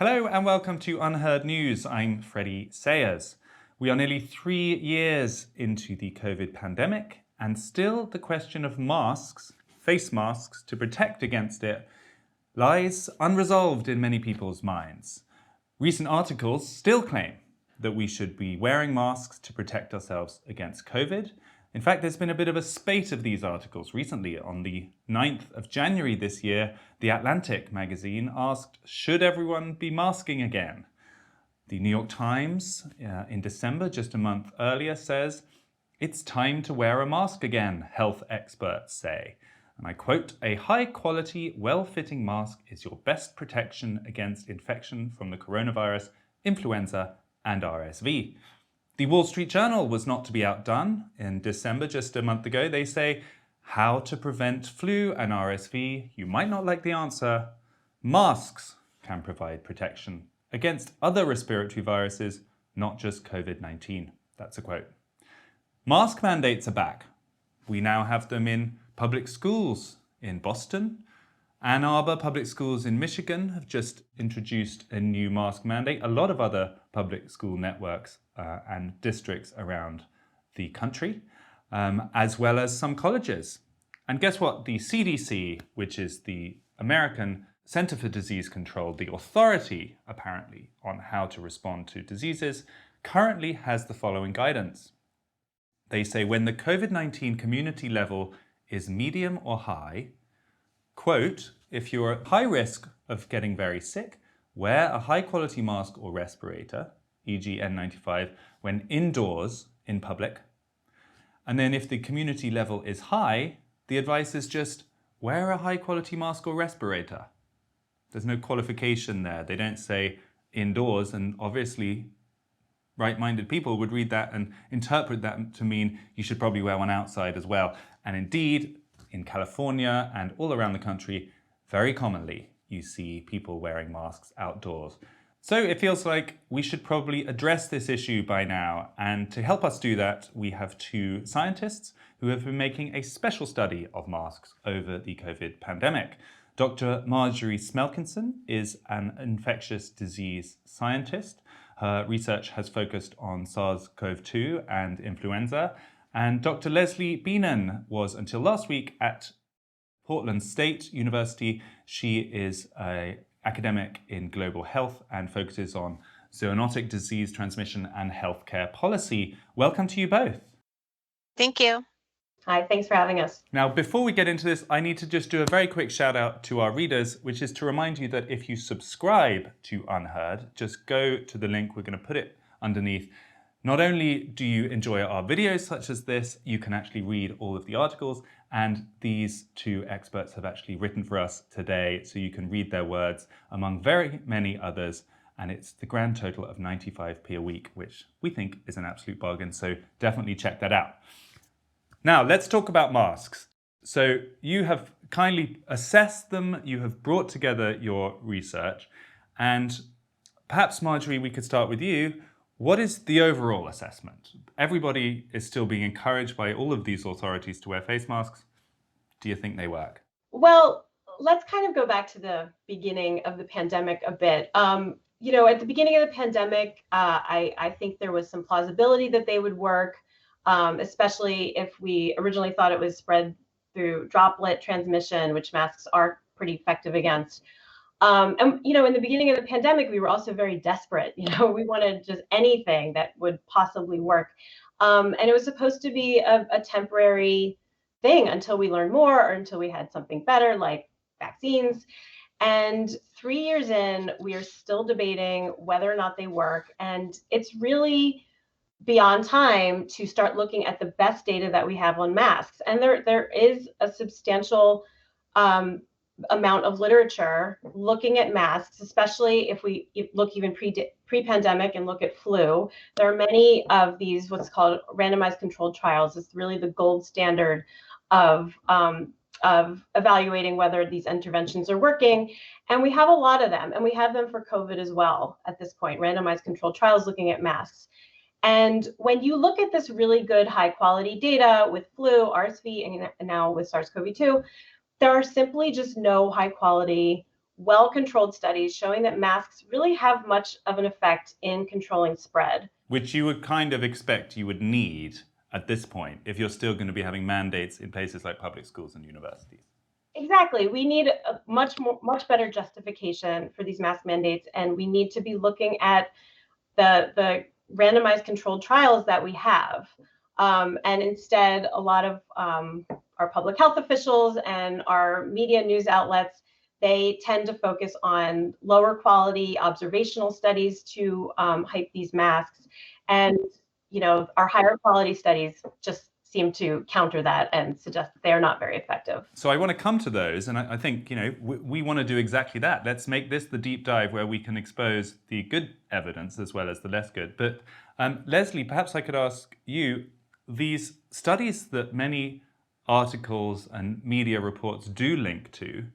Hello and welcome to UnHerd News. I'm Freddie Sayers. We are nearly 3 years into the COVID pandemic, and still the question of masks, face masks, to protect against it, lies unresolved in many people's minds. Recent articles still claim that we should be wearing masks to protect ourselves against COVID. In fact, there's been a bit of a spate of these articles recently. On the 9th of January this year, The Atlantic magazine asked, should everyone be masking again? The New York Times in December, just a month earlier, says, it's time to wear a mask again, health experts say. And I quote, a high-quality, well-fitting mask is your best protection against infection from the coronavirus, influenza, and RSV. The Wall Street Journal was not to be outdone. In December, just a month ago, they say, how to prevent flu and RSV. You might not like the answer. Masks can provide protection against other respiratory viruses, not just COVID-19. That's a quote. Mask mandates are back. We now have them in public schools in Boston. Ann Arbor public schools in Michigan have just introduced a new mask mandate. A lot of other public school networks and districts around the country, as well as some colleges. And guess what? The CDC, which is the American Center for Disease Control, the authority apparently on how to respond to diseases, currently has the following guidance. They say when the COVID-19 community level is medium or high, quote, if you're at high risk of getting very sick, wear a high quality mask or respirator, e.g. N95, when indoors in public. And then if the community level is high, the advice is just wear a high quality mask or respirator. There's no qualification there. They don't say indoors, and obviously right-minded people would read that and interpret that to mean you should probably wear one outside as well. And indeed, in California and all around the country, very commonly you see people wearing masks outdoors. So it feels like we should probably address this issue by now. And to help us do that, we have two scientists who have been making a special study of masks over the COVID pandemic. Dr. Margery Smelkinson is an infectious disease scientist. Her research has focused on SARS-CoV-2 and influenza. And Dr. Leslie Bienen was, until last week, at Portland State University. She is an academic in global health and focuses on zoonotic disease transmission and healthcare policy. Welcome to you both. Thank you. Hi, thanks for having us. Now, before we get into this, I need to just do a very quick shout out to our readers, which is to remind you that if you subscribe to UnHerd, just go to the link. We're going to put it underneath. Not only do you enjoy our videos such as this, you can actually read all of the articles, and these two experts have actually written for us today, so you can read their words among very many others, and it's the grand total of 95p a week, which we think is an absolute bargain, so definitely check that out. Now, let's talk about masks. So you have kindly assessed them, you have brought together your research, and perhaps, Margery, we could start with you. What is the overall assessment? Everybody is still being encouraged by all of these authorities to wear face masks. Do you think they work? Well, let's kind of go back to the beginning of the pandemic a bit. At the beginning of the pandemic, I think there was some plausibility that they would work, especially if we originally thought it was spread through droplet transmission, which masks are pretty effective against. In the beginning of the pandemic, we were also very desperate. We wanted just anything that would possibly work. And it was supposed to be a temporary thing until we learned more or until we had something better like vaccines. And 3 years in, we are still debating whether or not they work. And it's really beyond time to start looking at the best data that we have on masks. And there is a substantial amount of literature looking at masks, especially if we look even pre-pandemic and look at flu. There are many of these what's called randomized controlled trials. It's really the gold standard of evaluating whether these interventions are working. And we have a lot of them, and we have them for COVID as well at this point, randomized controlled trials looking at masks. And when you look at this really good high quality data with flu, RSV, and now with SARS-CoV-2, there are simply just no high quality well-controlled studies showing that masks really have much of an effect in controlling spread. Which you would kind of expect you would need at this point if you're still going to be having mandates in places like public schools and universities. Exactly. We need a much better justification for these mask mandates, and we need to be looking at the randomized controlled trials that we have. And instead, a lot of our public health officials and our media news outlets, they tend to focus on lower quality observational studies to hype these masks. And, our higher quality studies just seem to counter that and suggest that they're not very effective. So I want to come to those, and I think we want to do exactly that. Let's make this the deep dive where we can expose the good evidence as well as the less good. But Leslie, perhaps I could ask you, these studies that many articles and media reports do link to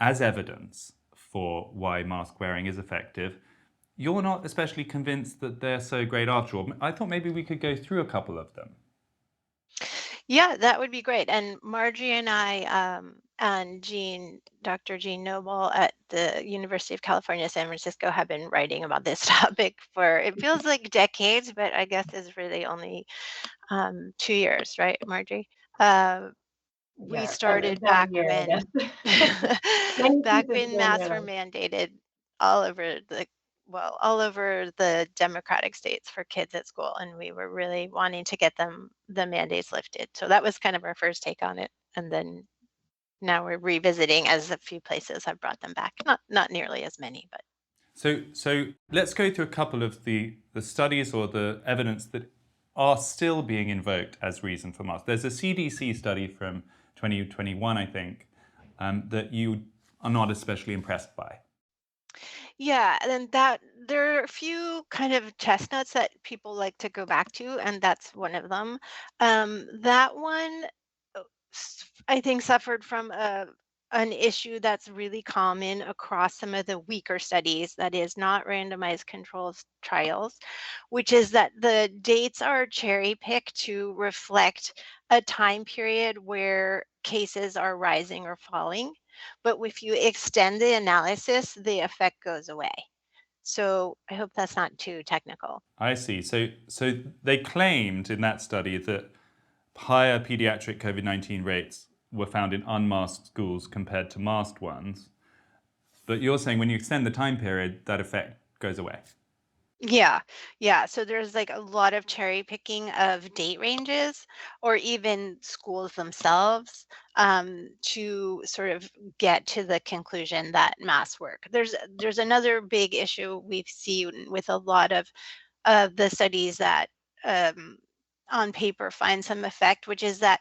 as evidence for why mask wearing is effective, you're not especially convinced that they're so great after all. I thought maybe we could go through a couple of them. Yeah, that would be great. And Margie and I and Dr. Jean Noble at the University of California, San Francisco have been writing about this topic for, it feels like decades, but I guess it's really only 2 years, right, Margie? We started back when masks were mandated all over the democratic states for kids at school, and we were really wanting to get the mandates lifted. So that was kind of our first take on it, and then now we're revisiting as a few places have brought them back. Not nearly as many, but. So let's go through a couple of the studies or the evidence that are still being invoked as reason for masks. There's a CDC study from 2021, I think, that you are not especially impressed by. Yeah, and that there are a few kind of chestnuts that people like to go back to, and that's one of them. That one, I think, suffered from an issue that's really common across some of the weaker studies, that is not randomized controlled trials, which is that the dates are cherry picked to reflect a time period where cases are rising or falling. But if you extend the analysis, the effect goes away. So I hope that's not too technical. I see. So they claimed in that study that higher pediatric COVID-19 rates were found in unmasked schools compared to masked ones. But you're saying when you extend the time period, that effect goes away. Yeah. So there's like a lot of cherry picking of date ranges or even schools themselves to sort of get to the conclusion that masks work. There's another big issue we've seen with a lot of the studies that on paper find some effect, which is that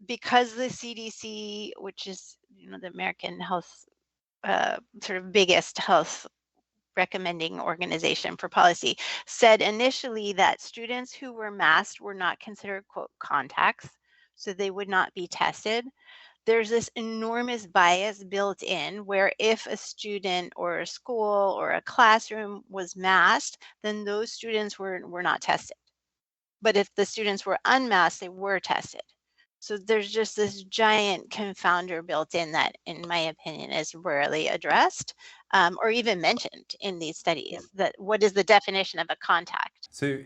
because the CDC, which is the American health sort of biggest health recommending organization for policy, said initially that students who were masked were not considered, quote, contacts, so they would not be tested. There's this enormous bias built in where if a student or a school or a classroom was masked, then those students were not tested. But if the students were unmasked, they were tested. So there's just this giant confounder built in that, in my opinion, is rarely addressed or even mentioned in these studies. That what is the definition of a contact? So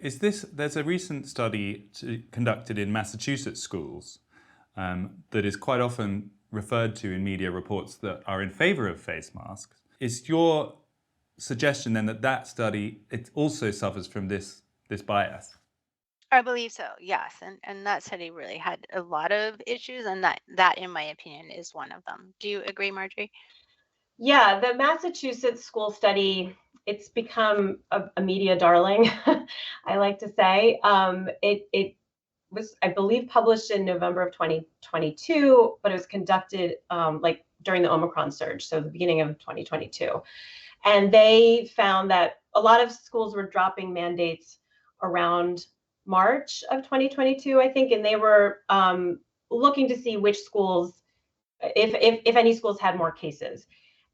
there's a recent study conducted in Massachusetts schools that is quite often referred to in media reports that are in favor of face masks. Is your suggestion then that study, it also suffers from this bias? I believe so, yes. And that study really had a lot of issues, and that in my opinion is one of them. Do you agree, Margery? Yeah, the Massachusetts school study, it's become a media darling, I like to say. It was, I believe, published in November of 2022, but it was conducted like during the Omicron surge, so the beginning of 2022. And they found that a lot of schools were dropping mandates around March of 2022, I think, and they were looking to see which schools, if any schools had more cases.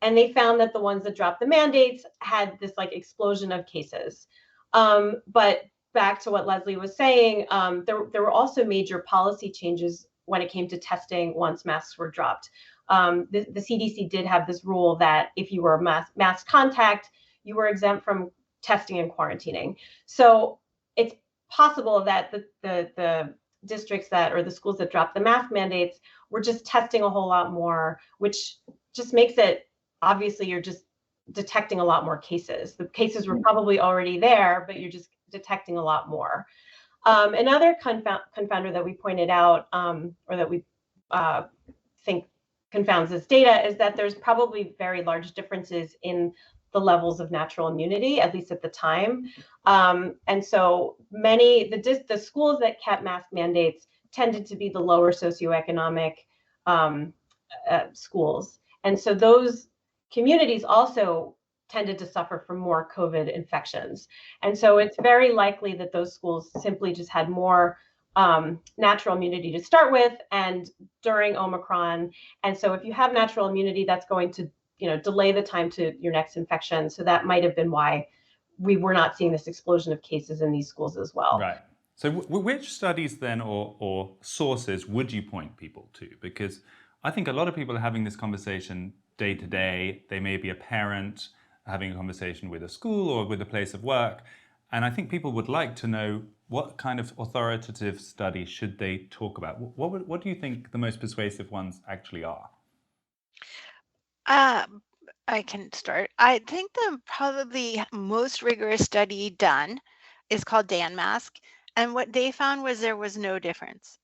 And they found that the ones that dropped the mandates had this like explosion of cases. But back to what Leslie was saying, there were also major policy changes when it came to testing once masks were dropped. the CDC did have this rule that if you were mass contact, you were exempt from testing and quarantining. So it's possible that the districts that, or the schools that dropped the mask mandates, were just testing a whole lot more, which just makes it, obviously you're just detecting a lot more cases. The cases were probably already there, but you're just detecting a lot more. Another confounder that we pointed out, or that we think confounds this data, is that there's probably very large differences in the levels of natural immunity, at least at the time. And so the schools that kept mask mandates tended to be the lower socioeconomic schools. And so those communities also tended to suffer from more COVID infections. And so it's very likely that those schools simply just had more natural immunity to start with and during Omicron. And so if you have natural immunity, that's going to delay the time to your next infection. So that might have been why we were not seeing this explosion of cases in these schools as well. Right. So which studies then or sources would you point people to? Because I think a lot of people are having this conversation day to day. They may be a parent having a conversation with a school or with a place of work. And I think people would like to know what kind of authoritative study should they talk about? What do you think the most persuasive ones actually are? I can start. I think the probably most rigorous study done is called DanMask. And what they found was there was no difference.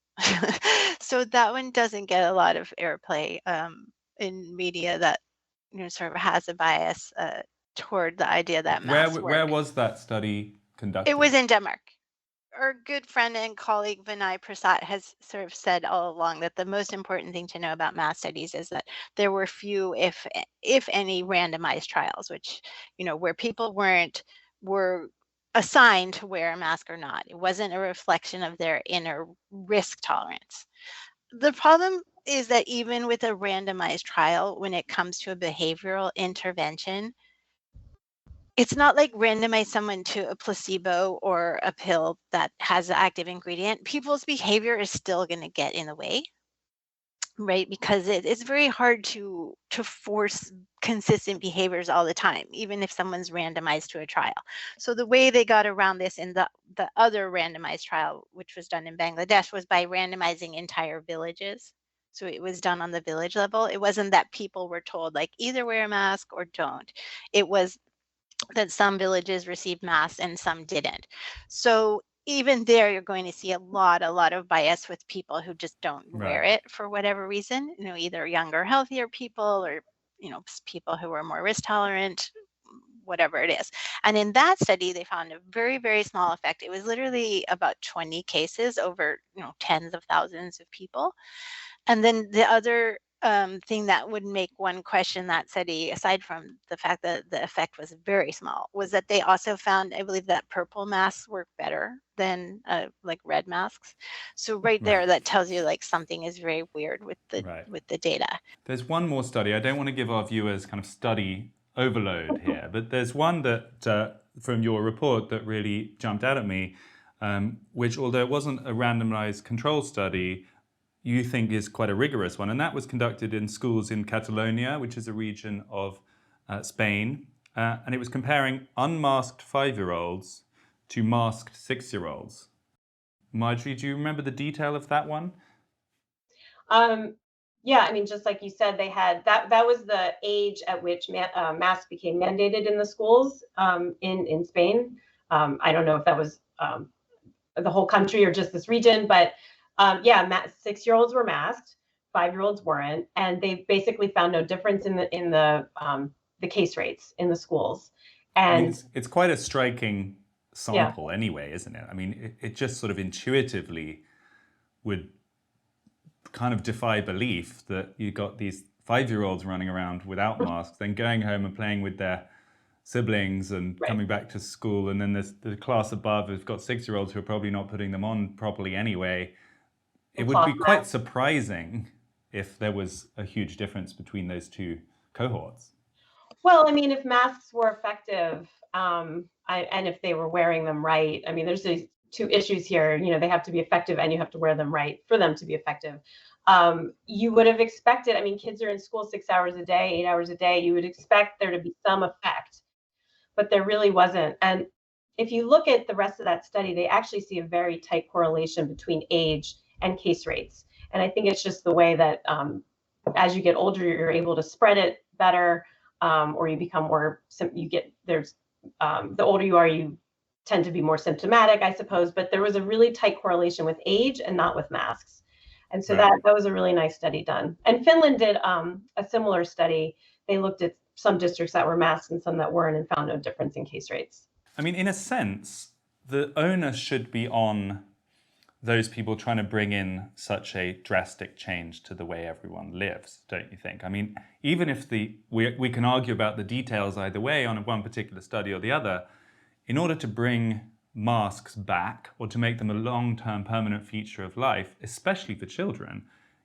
So that one doesn't get a lot of airplay in media that sort of has a bias toward the idea that masks Where work. was that study conducted? It was in Denmark. Our good friend and colleague Vinay Prasad has sort of said all along that the most important thing to know about mass studies is that there were few, if any, randomized trials, which where people were assigned to wear a mask or not. It wasn't a reflection of their inner risk tolerance. The problem is that even with a randomized trial, when it comes to a behavioral intervention, it's not like randomize someone to a placebo or a pill that has the active ingredient. People's behavior is still going to get in the way, right? Because it's very hard to force consistent behaviors all the time, even if someone's randomized to a trial. So the way they got around this in the other randomized trial, which was done in Bangladesh, was by randomizing entire villages. So it was done on the village level. It wasn't that people were told like either wear a mask or don't. It was that some villages received masks and some didn't. So even there, you're going to see a lot of bias with people who just don't wear it for whatever reason, either younger, healthier people or, people who are more risk tolerant, whatever it is. And in that study, they found a very, very small effect. It was literally about 20 cases over, tens of thousands of people. And then the other thing that would make one question that study, aside from the fact that the effect was very small, was that they also found, I believe, that purple masks work better than like red masks. So right there, that tells you like something is very weird with the data. There's one more study. I don't want to give our viewers kind of study overload here, but there's one that from your report that really jumped out at me, which although it wasn't a randomized control study, you think is quite a rigorous one, and that was conducted in schools in Catalonia, which is a region of Spain, and it was comparing unmasked 5-year-olds to masked 6-year-olds. Margery, do you remember the detail of that one? Yeah, I mean, just like you said, they had that was the age at which masks became mandated in the schools in Spain. I don't know if that was the whole country or just this region, but yeah, 6-year-olds were masked, 5-year-olds weren't, and they basically found no difference in the case rates in the schools. And I mean, it's quite a striking sample anyway, isn't it? I mean, it just sort of intuitively would kind of defy belief that you got these 5-year-olds running around without masks, then going home and playing with their siblings and coming back to school, and then there's the class above who've got 6-year-olds who are probably not putting them on properly anyway. It would be quite surprising if there was a huge difference between those two cohorts. Well, I mean, if masks were effective and if they were wearing them right, I mean, there's two issues here. You know, they have to be effective and you have to wear them right for them to be effective. You would have expected, I mean, kids are in school 6 hours a day, 8 hours a day. You would expect there to be some effect, but there really wasn't. And if you look at the rest of that study, they actually see a very tight correlation between age and case rates. And I think it's just the way that as you get older, you're able to spread it better, or you become more, the older you are, you tend to be more symptomatic, I suppose. But there was a really tight correlation with age and not with masks. And so that was a really nice study done. And Finland did a similar study. They looked at some districts that were masked and some that weren't and found no difference in case rates. I mean, in a sense, the onus should be on those people trying to bring in such a drastic change to the way everyone lives, don't you think? I mean, even if we can argue about the details either way on one particular study or the other, in order to bring masks back or to make them a long-term permanent feature of life, especially for children,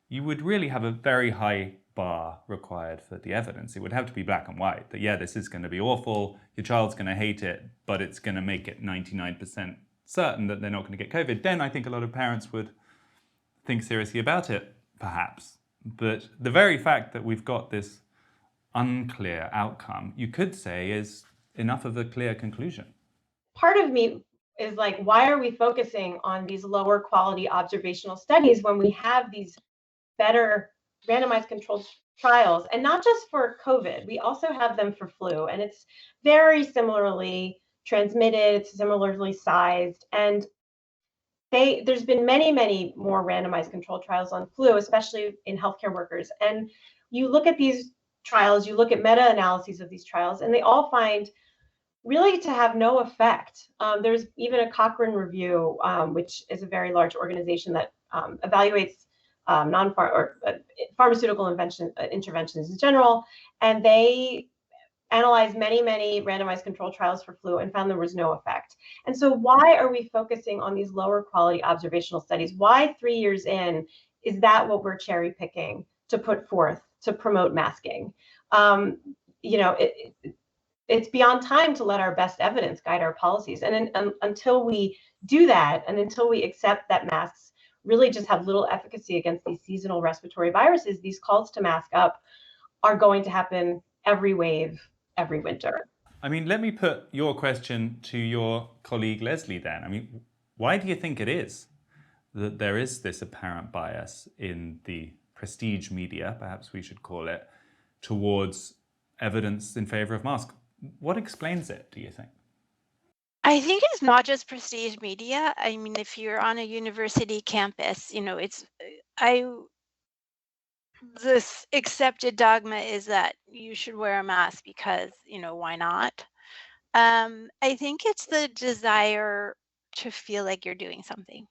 you would really have a very high bar required for the evidence. It would have to be black and white, that yeah, this is going to be awful, your child's going to hate it, but it's going to make it 99% certain that they're not going to get COVID. Then I think a lot of parents would think seriously about it, perhaps. But the very fact that we've got this unclear outcome, you could say, is enough of a clear conclusion. Part of me is like, why are we focusing on these lower quality observational studies when we have these better randomized controlled trials? And not just for COVID, we also have them for flu, and it's very similarly transmitted, it's similarly sized, and there's been many more randomized controlled trials on flu, especially in healthcare workers. And you look at these trials, you look at meta-analyses of these trials, and they all find really to have no effect. There's even a Cochrane review, which is a very large organization that evaluates pharmaceutical interventions in general, and they analyzed many randomized controlled trials for flu and found there was no effect. And so why are we focusing on these lower quality observational studies? Why 3 years in is that what we're cherry picking to put forth to promote masking? You know, it's beyond time to let our best evidence guide our policies. And until we do that, and until we accept that masks really just have little efficacy against these seasonal respiratory viruses, these calls to mask up are going to happen every wave, every winter. I mean, let me put your question to your colleague Leslie then. I mean, why do you think it is that there is this apparent bias in the prestige media, perhaps we should call it, towards evidence in favor of masks? What explains it, do you think? I think it's not just prestige media. I mean, if you're on a university campus, you know, this accepted dogma is that you should wear a mask because, you know, why not? I think it's the desire to feel like you're doing something.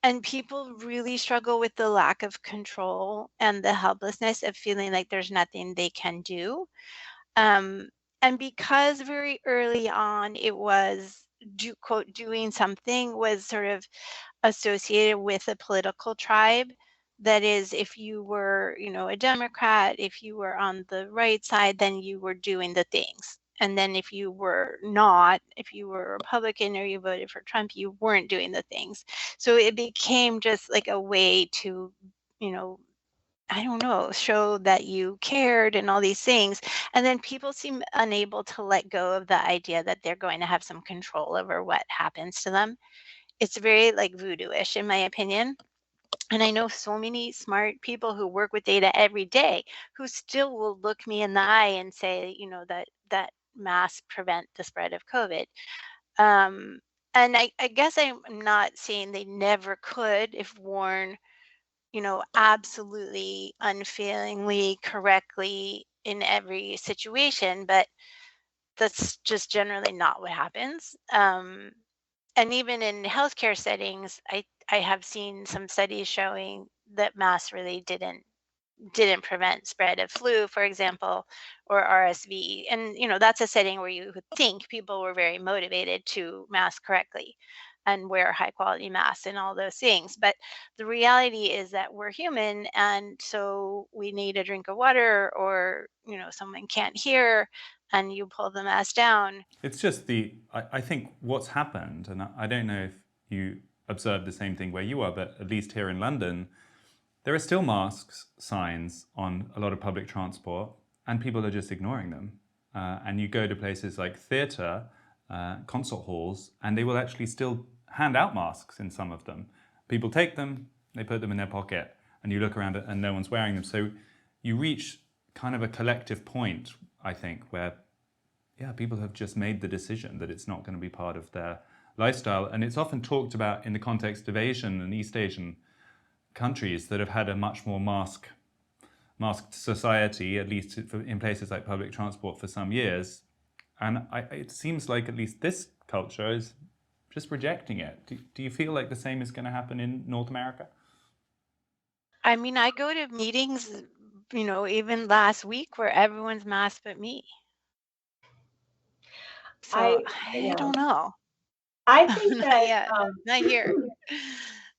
And people really struggle with the lack of control and the helplessness of feeling like there's nothing they can do. Um, and because very early on it was quote doing something was sort of associated with a political tribe. That is, if you were, you know, a Democrat, if you were on the right side, then you were doing the things. And then if you were not, if you were a Republican or you voted for Trump, you weren't doing the things. So it became just like a way to, you know, I don't know, show that you cared and all these things. And then people seem unable to let go of the idea that they're going to have some control over what happens to them. It's very like voodoo-ish in my opinion. And I know so many smart people who work with data every day who still will look me in the eye and say, you know, that masks prevent the spread of COVID. Um, and I guess I'm not saying they never could if worn, you know, absolutely unfailingly correctly in every situation, but that's just generally not what happens. And even in healthcare settings, I have seen some studies showing that masks really didn't prevent spread of flu, for example, or RSV. And you know, that's a setting where you would think people were very motivated to mask correctly and wear high quality masks and all those things. But the reality is that we're human, and so we need a drink of water, or you know, someone can't hear and you pull the mask down. It's just I think what's happened, and I don't know if you observe the same thing where you are, but at least here in London, there are still masks signs on a lot of public transport, and people are just ignoring them. And you go to places like theatre, concert halls, and they will actually still hand out masks in some of them. People take them, they put them in their pocket, and you look around and no one's wearing them. So you reach kind of a collective point, I think, where people have just made the decision that it's not going to be part of their lifestyle. And it's often talked about in the context of Asian and East Asian countries that have had a much more masked society, at least in places like public transport for some years. And it seems like at least this culture is just rejecting it. Do you feel like the same is going to happen in North America? I mean, I go to meetings, even last week where everyone's masked but me. So I don't know. I think Not that yet. Not here.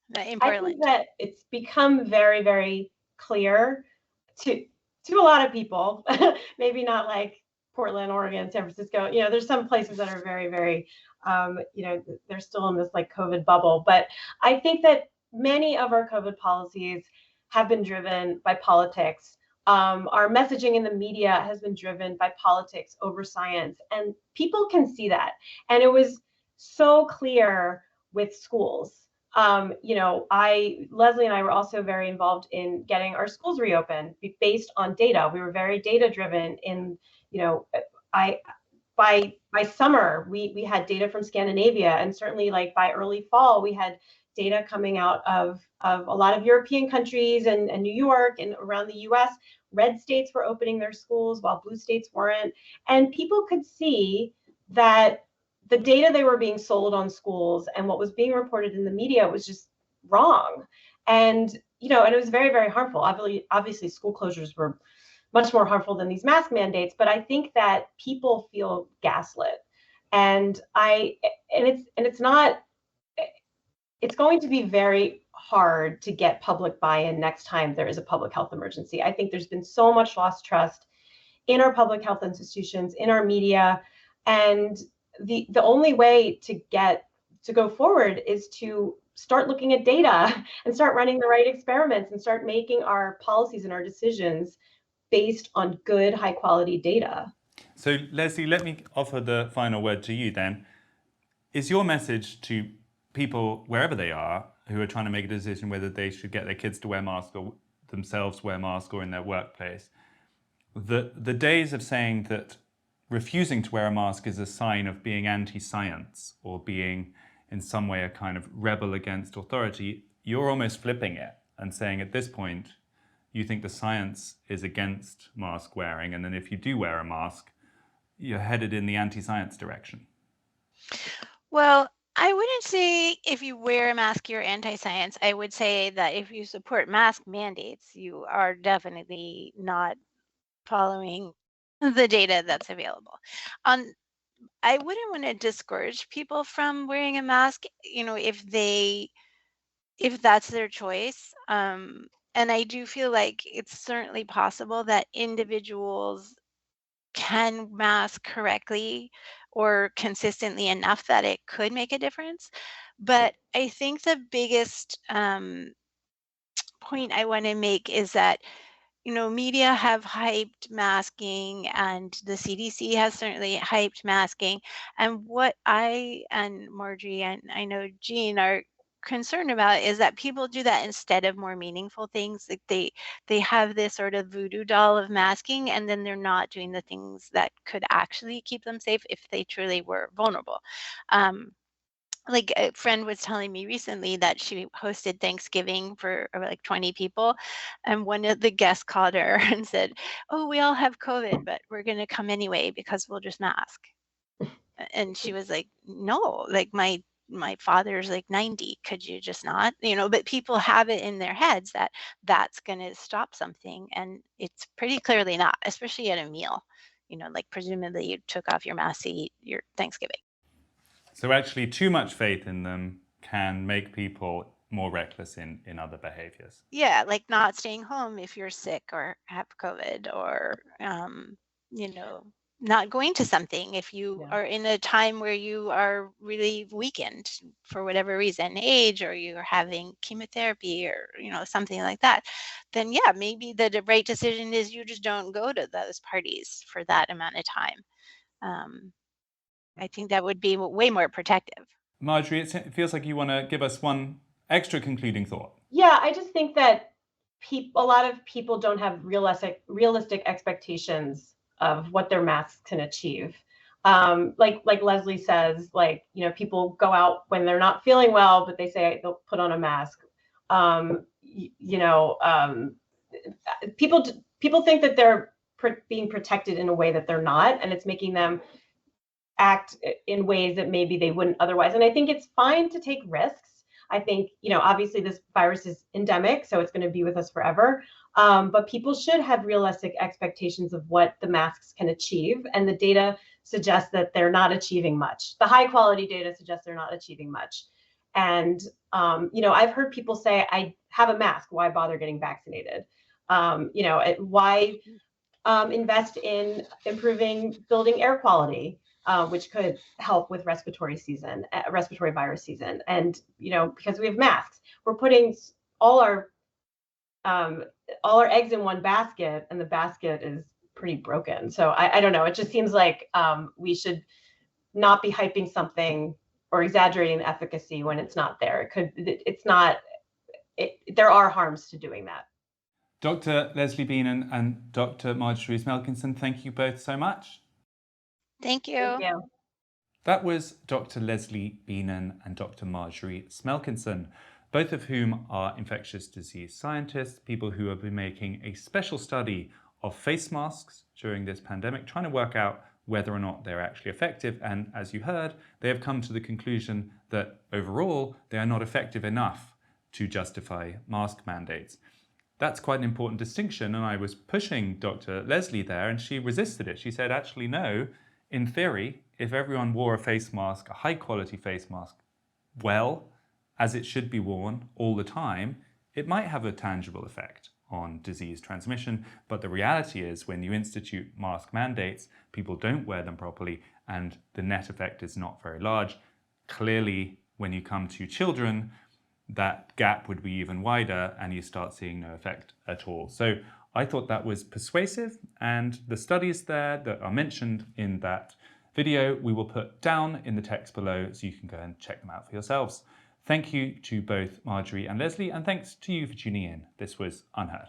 Not in I Portland. think that it's become very, very clear to a lot of people, maybe not like Portland, Oregon, San Francisco. There's some places that are very, very, they're still in this like COVID bubble. But I think that many of our COVID policies have been driven by politics. Our messaging in the media has been driven by politics over science, and people can see that. And it was so clear with schools. Leslie and I were also very involved in getting our schools reopened based on data. We were very data driven by summer, we had data from Scandinavia, and certainly like by early fall, we had data coming out of a lot of European countries and New York and around the US. Red states were opening their schools while blue states weren't. And people could see that the data they were being sold on schools and what was being reported in the media was just wrong. And and it was very, very harmful. Obviously, school closures were much more harmful than these mask mandates, but I think that people feel gaslit. And it's going to be very hard to get public buy-in next time there is a public health emergency. I think there's been so much lost trust in our public health institutions, in our media, and the only way to go forward is to start looking at data and start running the right experiments and start making our policies and our decisions based on good, high quality data. So Leslie, let me offer the final word to you then. Is your message to people wherever they are who are trying to make a decision whether they should get their kids to wear masks or themselves wear masks or in their workplace, the days of saying that refusing to wear a mask is a sign of being anti-science or being in some way a kind of rebel against authority, you're almost flipping it and saying at this point you think the science is against mask wearing, and then if you do wear a mask, you're headed in the anti-science direction. Well, I wouldn't say if you wear a mask, you're anti-science. I would say that if you support mask mandates, you are definitely not following the data that's available. I wouldn't want to discourage people from wearing a mask, if that's their choice. And I do feel like it's certainly possible that individuals can mask correctly or consistently enough that it could make a difference. But I think the biggest point I want to make is that media have hyped masking, and the CDC has certainly hyped masking. And what I and Margery and I know Jean are concerned about is that people do that instead of more meaningful things. Like they have this sort of voodoo doll of masking, and then they're not doing the things that could actually keep them safe if they truly were vulnerable. Like a friend was telling me recently that she hosted Thanksgiving for like 20 people. And one of the guests called her and said, "Oh, we all have COVID, but we're going to come anyway because we'll just mask." And she was like, "No, like my father's like 90. Could you just not?" But people have it in their heads that that's going to stop something. And it's pretty clearly not, especially at a meal. Like presumably you took off your mask to eat your Thanksgiving. So actually too much faith in them can make people more reckless in other behaviors. Yeah, like not staying home if you're sick or have COVID or, not going to something if you Yeah. are in a time where you are really weakened for whatever reason, age, or you're having chemotherapy or something like that, then yeah, maybe the right decision is you just don't go to those parties for that amount of time. I think that would be way more protective. Margery, it feels like you want to give us one extra concluding thought. Yeah, I just think that a lot of people don't have realistic expectations of what their masks can achieve. Like Leslie says, people go out when they're not feeling well, but they say they'll put on a mask. People think that they're being protected in a way that they're not, and it's making them act in ways that maybe they wouldn't otherwise. And I think it's fine to take risks. I think, obviously this virus is endemic, so it's going to be with us forever. But people should have realistic expectations of what the masks can achieve. And the data suggests that they're not achieving much. The high quality data suggests they're not achieving much. And, I've heard people say, I have a mask, why bother getting vaccinated? Why invest in building air quality? Which could help with respiratory virus season. And, because we have masks, we're putting all our eggs in one basket, and the basket is pretty broken. So I don't know. It just seems like we should not be hyping something or exaggerating the efficacy when it's not there. There are harms to doing that. Dr. Leslie Bienen and Dr. Margery Smelkinson, thank you both so much. Thank you. Thank you. That was Dr. Leslie Bienen and Dr. Margery Smelkinson, both of whom are infectious disease scientists, people who have been making a special study of face masks during this pandemic, trying to work out whether or not they're actually effective. And as you heard, they have come to the conclusion that overall, they are not effective enough to justify mask mandates. That's quite an important distinction, and I was pushing Dr. Leslie there, and she resisted it. She said, actually, no, in theory, if everyone wore a face mask, a high-quality face mask, well, as it should be worn all the time, it might have a tangible effect on disease transmission. But the reality is, when you institute mask mandates, people don't wear them properly, and the net effect is not very large. Clearly, when you come to children, that gap would be even wider, and you start seeing no effect at all. So I thought that was persuasive, and the studies there that are mentioned in that video we will put down in the text below so you can go and check them out for yourselves. Thank you to both Margery and Leslie, and thanks to you for tuning in. This was UnHerd.